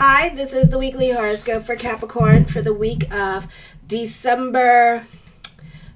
Hi, this is the weekly horoscope for Capricorn for the week of December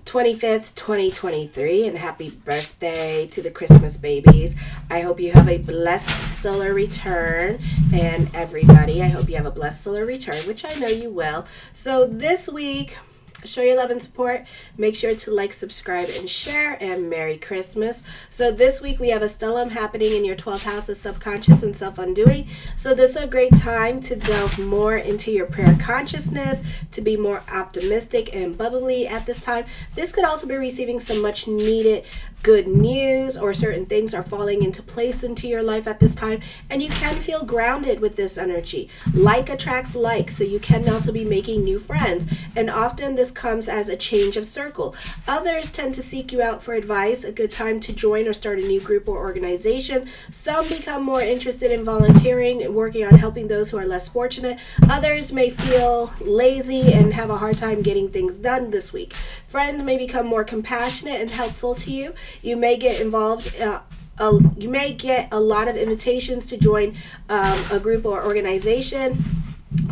25th, 2023, and happy birthday to the Christmas babies. I hope you have a blessed solar return, and everybody, I hope you have a blessed solar return, which I know you will. So this week, show your love and support. Make sure to like, subscribe, and share, and Merry Christmas. So this week we have a stellium happening in your 12th house of subconscious and self-undoing. So this is a great time to delve more into your prayer consciousness, to be more optimistic and bubbly at this time. This could also be receiving some much needed good news, or certain things are falling into place into your life at this time, and you can feel grounded with this energy. Like attracts like, so you can also be making new friends, and often this comes as a change of circle. Others tend to seek you out for advice, a good time to join or start a new group or organization. Some become more interested in volunteering and working on helping those who are less fortunate. Others may feel lazy and have a hard time getting things done this week. Friends may become more compassionate and helpful to you. You may get involved you may get a lot of invitations to join a group or organization.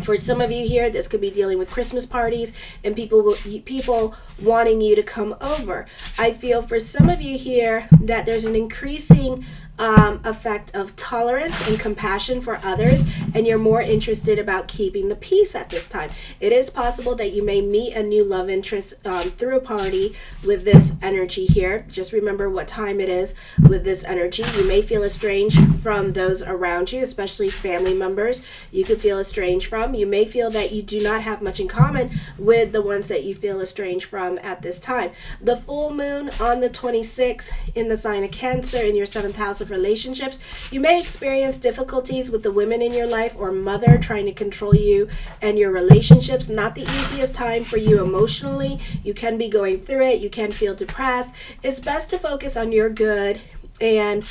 For some of you here, this could be dealing with Christmas parties and people wanting you to come over. I feel for some of you here that there's an increasing effect of tolerance and compassion for others, and you're more interested about keeping the peace at this time. It is possible that you may meet a new love interest through a party with this energy here. Just remember what time it is with this energy. You may feel estranged from those around you, especially family members you could feel estranged from. You may feel that you do not have much in common with the ones that you feel estranged from at this time. The full moon on the 26th in the sign of Cancer in your 7th house of relationships. You may experience difficulties with the women in your life or mother trying to control you and your relationships. Not the easiest time for you emotionally. You can be going through it. You can feel depressed. It's best to focus on your good and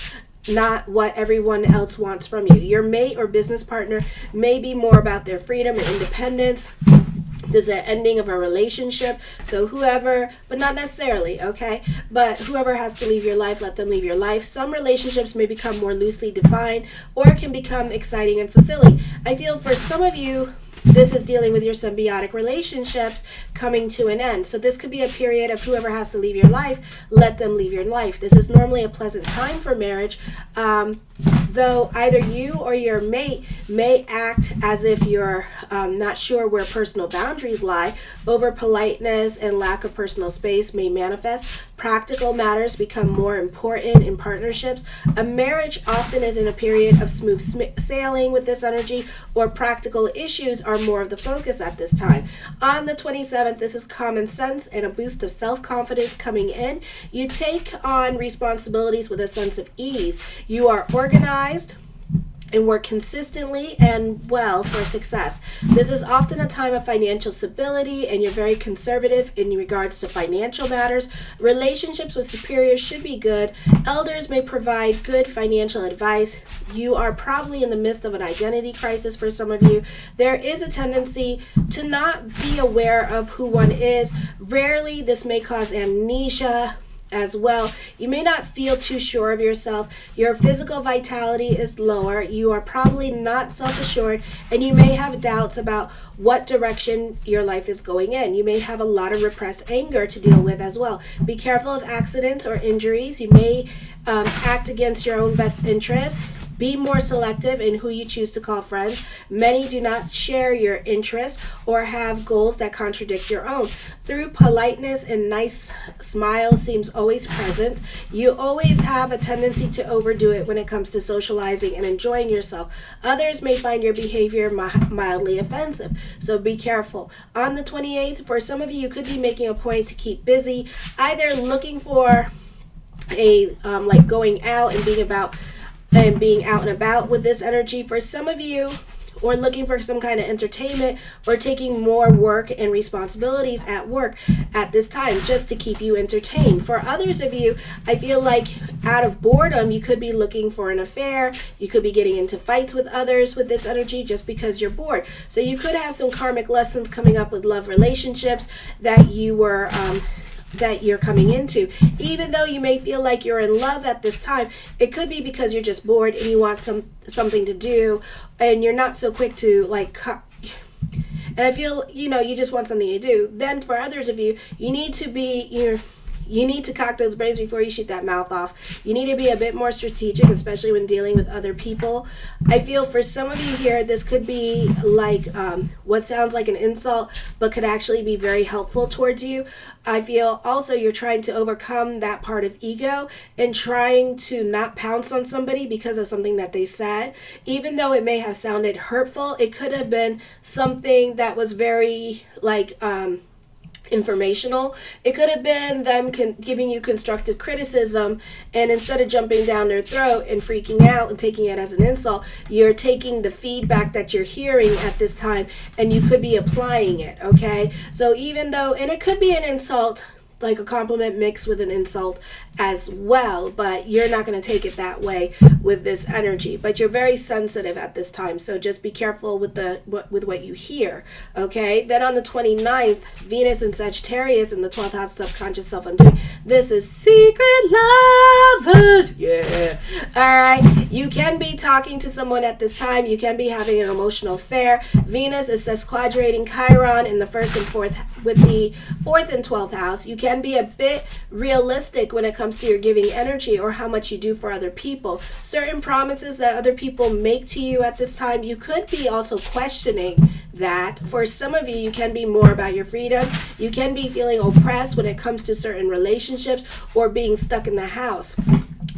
not what everyone else wants from you. Your mate or business partner may be more about their freedom and independence. There's an ending of a relationship, so whoever, but not necessarily, okay? But whoever has to leave your life, let them leave your life. Some relationships may become more loosely defined or can become exciting and fulfilling. I feel for some of you, this is dealing with your symbiotic relationships coming to an end. So this could be a period of whoever has to leave your life, let them leave your life. This is normally a pleasant time for marriage, though either you or your mate may act as if you're not sure where personal boundaries lie. Over politeness and lack of personal space may manifest. Practical matters become more important in partnerships. A marriage often is in a period of smooth sailing with this energy, or practical issues are more of the focus at this time. On the 27th, this is common sense and a boost of self-confidence coming in. You take on responsibilities with a sense of ease. You are organized and work consistently and well for success. This is often a time of financial stability, and you're very conservative in regards to financial matters. Relationships with superiors should be good. Elders may provide good financial advice. You are probably in the midst of an identity crisis for some of you. There is a tendency to not be aware of who one is. Rarely, this may cause amnesia as well. You may not feel too sure of yourself. Your physical vitality is lower. You are probably not self-assured, and you may have doubts about what direction your life is going in. You may have a lot of repressed anger to deal with as well. Be careful of accidents or injuries. You may act against your own best interests. Be more selective in who you choose to call friends. Many do not share your interests or have goals that contradict your own. Through politeness and nice smiles seems always present. You always have a tendency to overdo it when it comes to socializing and enjoying yourself. Others may find your behavior mildly offensive, so be careful. On the 28th, for some of you, you could be making a point to keep busy, either looking for a like going out and being out and about with this energy for some of you, or looking for some kind of entertainment, or taking more work and responsibilities at work at this time just to keep you entertained. For others of you, I feel like out of boredom, you could be looking for an affair. You could be getting into fights with others with this energy just because you're bored. So you could have some karmic lessons coming up with love relationships that you were that you're coming into. Even though you may feel like you're in love at this time, it could be because you're just bored and you want something to do, and you're not so quick to and I feel, you just want something to do. Then for others of you, you need to cock those brains before you shoot that mouth off. You need to be a bit more strategic, especially when dealing with other people. I feel for some of you here, this could be like what sounds like an insult, but could actually be very helpful towards you. I feel also you're trying to overcome that part of ego and trying to not pounce on somebody because of something that they said. Even though it may have sounded hurtful, it could have been something that was very informational. It could have been them giving you constructive criticism, and instead of jumping down their throat and freaking out and taking it as an insult, you're taking the feedback that you're hearing at this time and you could be applying it. Okay, so even though, and it could be an insult, like a compliment mixed with an insult as well, but you're not going to take it that way with this energy. But you're very sensitive at this time, so just be careful with what you hear. Okay, then on the 29th, Venus in Sagittarius in the 12th house, subconscious self-undoing. This is secret lovers. Yeah. All right, you can be talking to someone at this time. You can be having an emotional affair. Venus is sesquadrating Chiron in the 1st and 4th with the 4th and 12th house. You can be a bit realistic when it comes to your giving energy or how much you do for other people. Certain promises that other people make to you at this time, you could be also questioning that. For some of you, you can be more about your freedom. You can be feeling oppressed when it comes to certain relationships or being stuck in the house.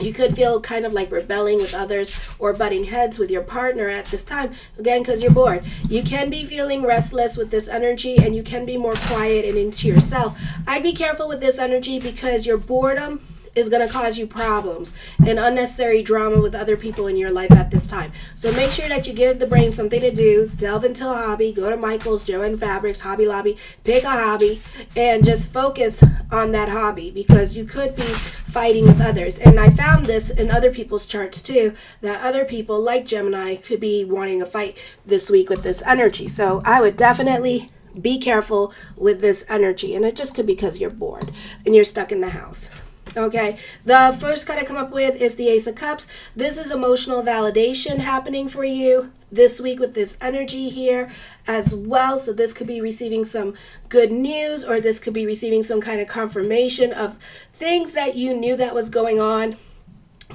You could feel kind of like rebelling with others or butting heads with your partner at this time, again, because you're bored. You can be feeling restless with this energy, and you can be more quiet and into yourself. I'd be careful with this energy because your boredom is going to cause you problems and unnecessary drama with other people in your life at this time. So make sure that you give the brain something to do. Delve into a hobby. Go to Michael's, Joann Fabrics, Hobby Lobby. Pick a hobby and just focus on that hobby, because you could be fighting with others. And I found this in other people's charts too, that other people like Gemini could be wanting a fight this week with this energy. So I would definitely be careful with this energy. And it just could be because you're bored and you're stuck in the house. Okay, the first card I come up with is the Ace of Cups. This is emotional validation happening for you this week with this energy here as well. So this could be receiving some good news, or this could be receiving some kind of confirmation of things that you knew that was going on,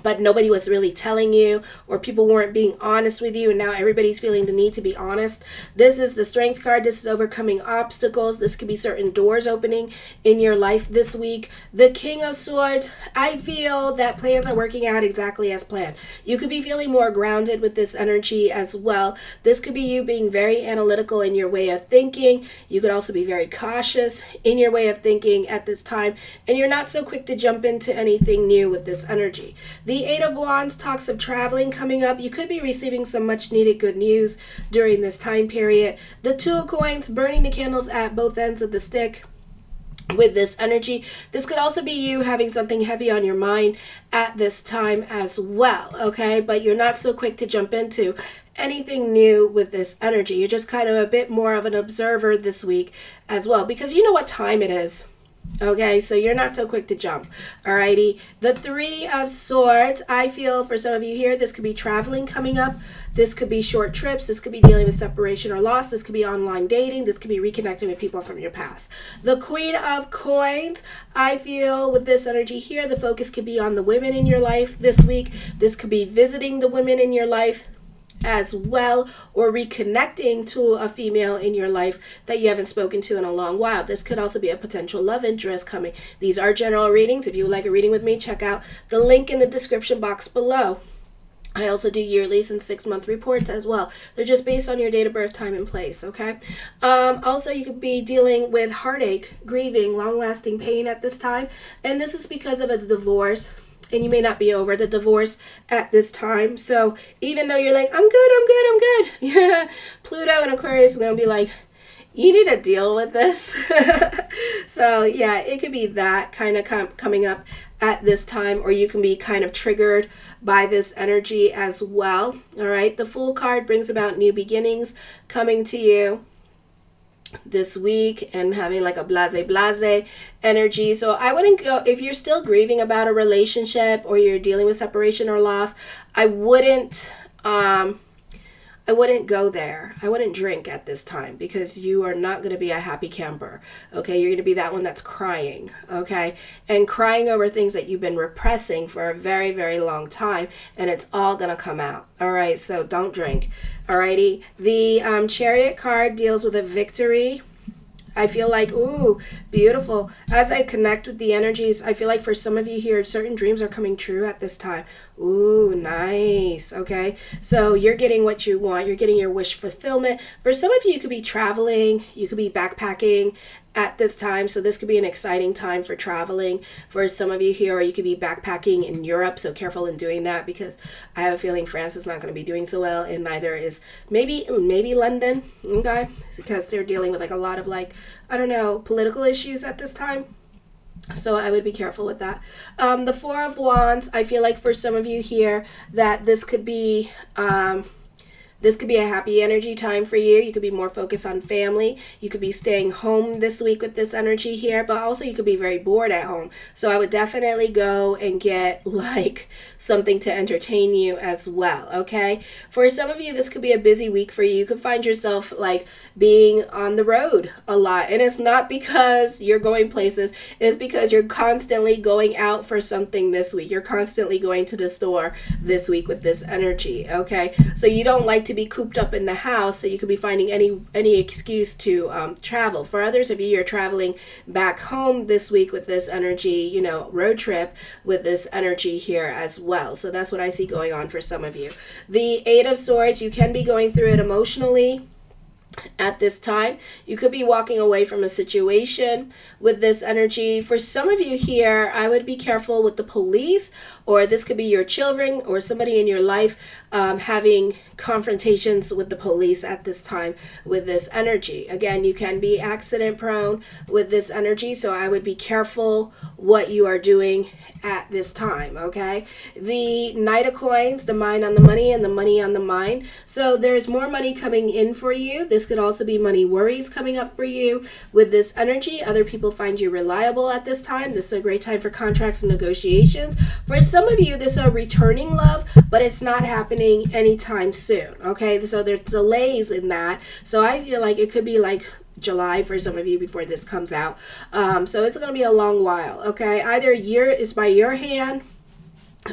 but nobody was really telling you, or people weren't being honest with you, and now everybody's feeling the need to be honest. This is the Strength card. This is overcoming obstacles. This could be certain doors opening in your life this week. The King of Swords, I feel that plans are working out exactly as planned. You could be feeling more grounded with this energy as well. This could be you being very analytical in your way of thinking. You could also be very cautious in your way of thinking at this time, and you're not so quick to jump into anything new with this energy. The Eight of Wands talks of traveling coming up. You could be receiving some much needed good news during this time period. The Two of Coins, burning the candles at both ends of the stick with this energy. This could also be you having something heavy on your mind at this time as well, okay? But you're not so quick to jump into anything new with this energy. You're just kind of a bit more of an observer this week as well, because you know what time it is. Okay, so you're not so quick to jump. Alrighty. The Three of Swords, I feel for some of you here, this could be traveling coming up. This could be short trips. This could be dealing with separation or loss. This could be online dating. This could be reconnecting with people from your past. The Queen of Coins, I feel with this energy here, the focus could be on the women in your life this week. This could be visiting the women in your life as well, or reconnecting to a female in your life that you haven't spoken to in a long while. This could also be a potential love interest coming. These are general readings. If you would like a reading with me, check out the link in the description box below. I also do yearlies and 6-month reports as well. They're just based on your date of birth, time, and place, okay? Also, you could be dealing with heartache, grieving, long-lasting pain at this time, and this is because of a divorce. And you may not be over the divorce at this time. So even though you're like, I'm good. Yeah, Pluto and Aquarius is going to be like, you need to deal with this. So yeah, it could be that kind of coming up at this time, or you can be kind of triggered by this energy as well. All right. The Fool card brings about new beginnings coming to you. this week and having like a blase energy. So I wouldn't go, if you're still grieving about a relationship or you're dealing with separation or loss, I wouldn't go there. I wouldn't drink at this time because you are not going to be a happy camper. Okay. You're going to be that one that's crying. Okay. And crying over things that you've been repressing for a very, very long time. And it's all going to come out. All right. So don't drink. Alrighty. The Chariot card deals with a victory. I feel like, ooh, beautiful. As I connect with the energies, I feel like for some of you here, certain dreams are coming true at this time. Ooh, nice. Okay. So you're getting what you want. You're getting your wish fulfillment. For some of you, you could be traveling. You could be backpacking at this time. So this could be an exciting time for traveling for some of you here, or you could be backpacking in Europe. So careful in doing that because I have a feeling France is not going to be doing so well, and neither is maybe London. Okay. Because they're dealing with like a lot of like, I don't know, political issues at this time. So I would be careful with that. The Four of Wands, I feel like for some of you here that this could be a happy energy time for you. You could be more focused on family. You could be staying home this week with this energy here, but also you could be very bored at home. So I would definitely go and get like something to entertain you as well, okay? For some of you, this could be a busy week for you. You could find yourself like being on the road a lot. And it's not because you're going places. It's because you're constantly going out for something this week. You're constantly going to the store this week with this energy, okay? So you don't like to be cooped up in the house, so you could be finding any excuse to travel. For others of you, you're traveling back home this week with this energy, you know, road trip with this energy here as well. So that's what I see going on for some of you. The Eight of Swords, you can be going through it emotionally at this time. You could be walking away from a situation with this energy. For some of you here, I would be careful with the police, or this could be your children or somebody in your life having confrontations with the police at this time with this energy. Again, you can be accident prone with this energy, so I would be careful what you are doing at this time, okay? The Knight of Coins, the mind on the money and the money on the mind. So there's more money coming in for you. This could also be money worries coming up for you with this energy. Other people find you reliable at this time. This is a great time for contracts and negotiations. For some of you, this is a returning love, but it's not happening anytime soon, okay? So there's delays in that. So I feel like it could be like July for some of you before this comes out. So it's going to be a long while, okay? Either year is by your hand,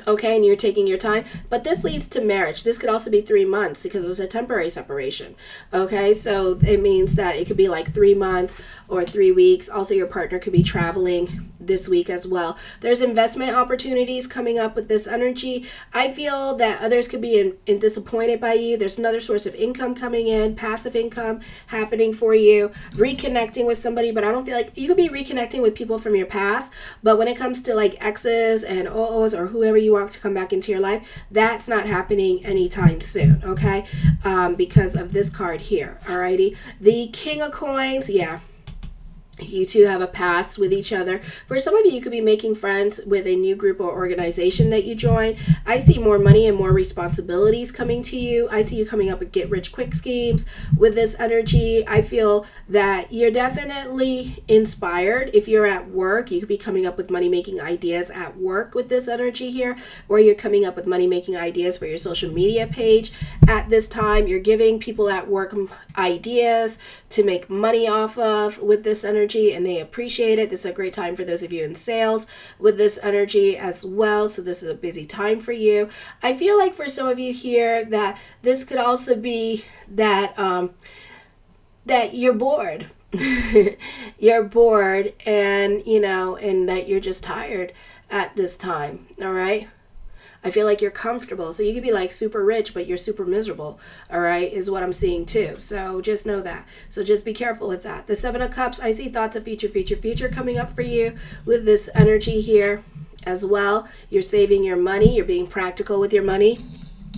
okay, and you're taking your time, but this leads to marriage. This could also be 3 months because it's a temporary separation, okay? So it means that it could be like 3 months or 3 weeks. Also, your partner could be traveling this week as well. There's investment opportunities coming up with this energy. I feel that others could be disappointed by you. There's another source of income coming in, passive income happening for you, reconnecting with somebody, but I don't feel like you could be reconnecting with people from your past, but when it comes to like exes and OOs or whoever you want to come back into your life, that's not happening anytime soon, okay? Because of this card here, alrighty? The King of Coins, yeah. You two have a past with each other. For some of you, you could be making friends with a new group or organization that you join. I see more money and more responsibilities coming to you. I see you coming up with get-rich-quick schemes with this energy. I feel that you're definitely inspired. If you're at work, you could be coming up with money-making ideas at work with this energy here, or you're coming up with money-making ideas for your social media page. At this time, you're giving people at work ideas to make money off of with this energy, and they appreciate it. This is a great time for those of you in sales with this energy as well. So this is a busy time for you. I feel like for some of you here that this could also be that that you're bored. You're bored, and and that you're just tired at this time. All right. I feel like you're comfortable. So you could be like super rich, but you're super miserable, all right, is what I'm seeing too. So just know that. So just be careful with that. The Seven of Cups, I see thoughts of future coming up for you with this energy here as well. You're saving your money. You're being practical with your money.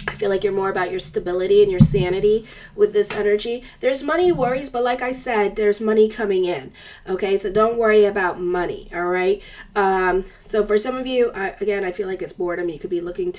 I feel like you're more about your stability and your sanity with this energy. There's money worries, but like I said, there's money coming in. Okay, so don't worry about money. All right. So for some of you, again, I feel like it's boredom. You could be looking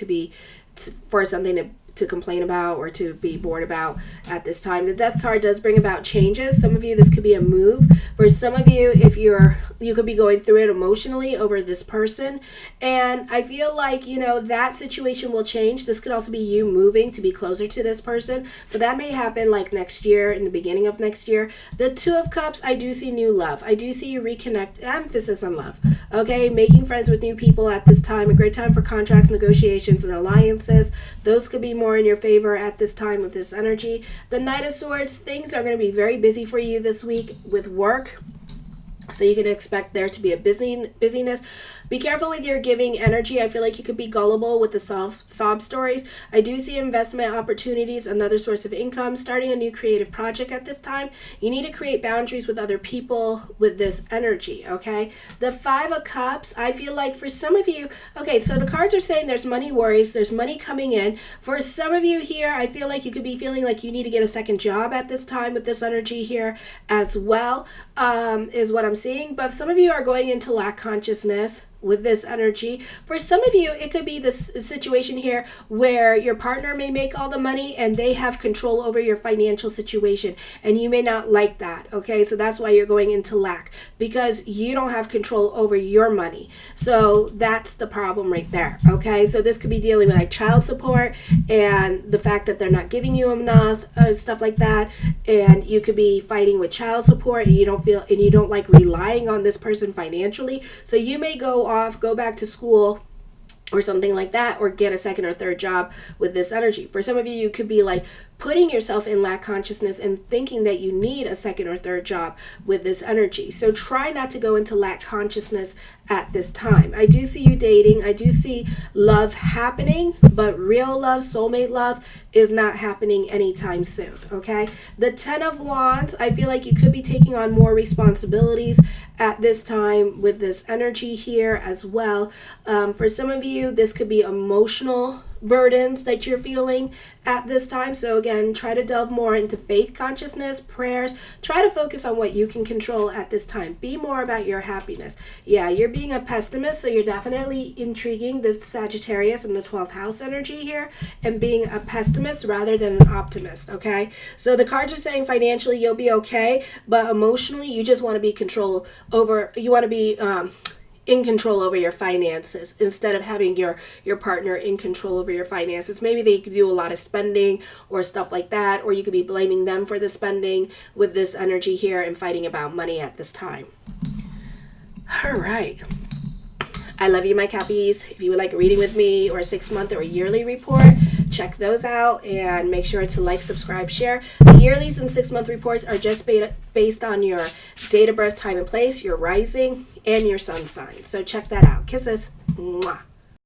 for something to complain about or to be bored about at this time. The Death card does bring about changes. Some of you, this could be a move. For some of you, if you could be going through it emotionally over this person. And I feel like, you know, that situation will change. This could also be you moving to be closer to this person, but that may happen like next year, in the beginning of next year. The Two of Cups, I do see new love. I do see you reconnect, emphasis on love. Okay, making friends with new people at this time. A great time for contracts, negotiations, and alliances. Those could be more in your favor at this time with this energy. The Knight of Swords, things are going to be very busy for you this week with work. So you can expect there to be a busyness. Be careful with your giving energy. I feel like you could be gullible with the sob stories. I do see investment opportunities, another source of income, starting a new creative project at this time. You need to create boundaries with other people with this energy, okay? The Five of Cups, I feel like for some of you, okay, so the cards are saying there's money worries, there's money coming in. For some of you here, I feel like you could be feeling like you need to get a second job at this time with this energy here as well, is what I'm seeing. But some of you are going into lack consciousness with this energy. For some of you, it could be this situation here where your partner may make all the money and they have control over your financial situation, and you may not like that, okay? So that's why you're going into lack, because you don't have control over your money. So that's the problem right there, okay? So this could be dealing with like child support and the fact that they're not giving you enough, stuff like that, and you could be fighting with child support, and you don't like relying on this person financially. So you may go back to school or something like that, or get a second or third job with this energy. For some of you, you could be like putting yourself in lack consciousness and thinking that you need a second or third job with this energy. So try not to go into lack consciousness at this time. I do see you dating. I do see love happening, but real love, soulmate love, is not happening anytime soon, okay? The Ten of Wands, I feel like you could be taking on more responsibilities at this time with this energy here as well. For some of you, this could be emotional burdens that you're feeling at this time. So again, try to delve more into faith consciousness, prayers. Try to focus on what you can control at this time. Be more about your happiness. Yeah, you're being a pessimist, so you're definitely intriguing the Sagittarius and the 12th house energy here, and being a pessimist rather than an optimist, okay? So the cards are saying financially you'll be okay, but emotionally you just want to be in control over your finances instead of having your partner in control over your finances. Maybe they could do a lot of spending or stuff like that, or you could be blaming them for the spending with this energy here and fighting about money at this time. All right. I love you, my Cappies. If you would like a reading with me or a 6-month or a yearly report, check those out and make sure to like, subscribe, share. The yearlies and 6-month reports are just based on your date of birth, time and place, your rising, and your sun sign. So check that out. Kisses. Mwah.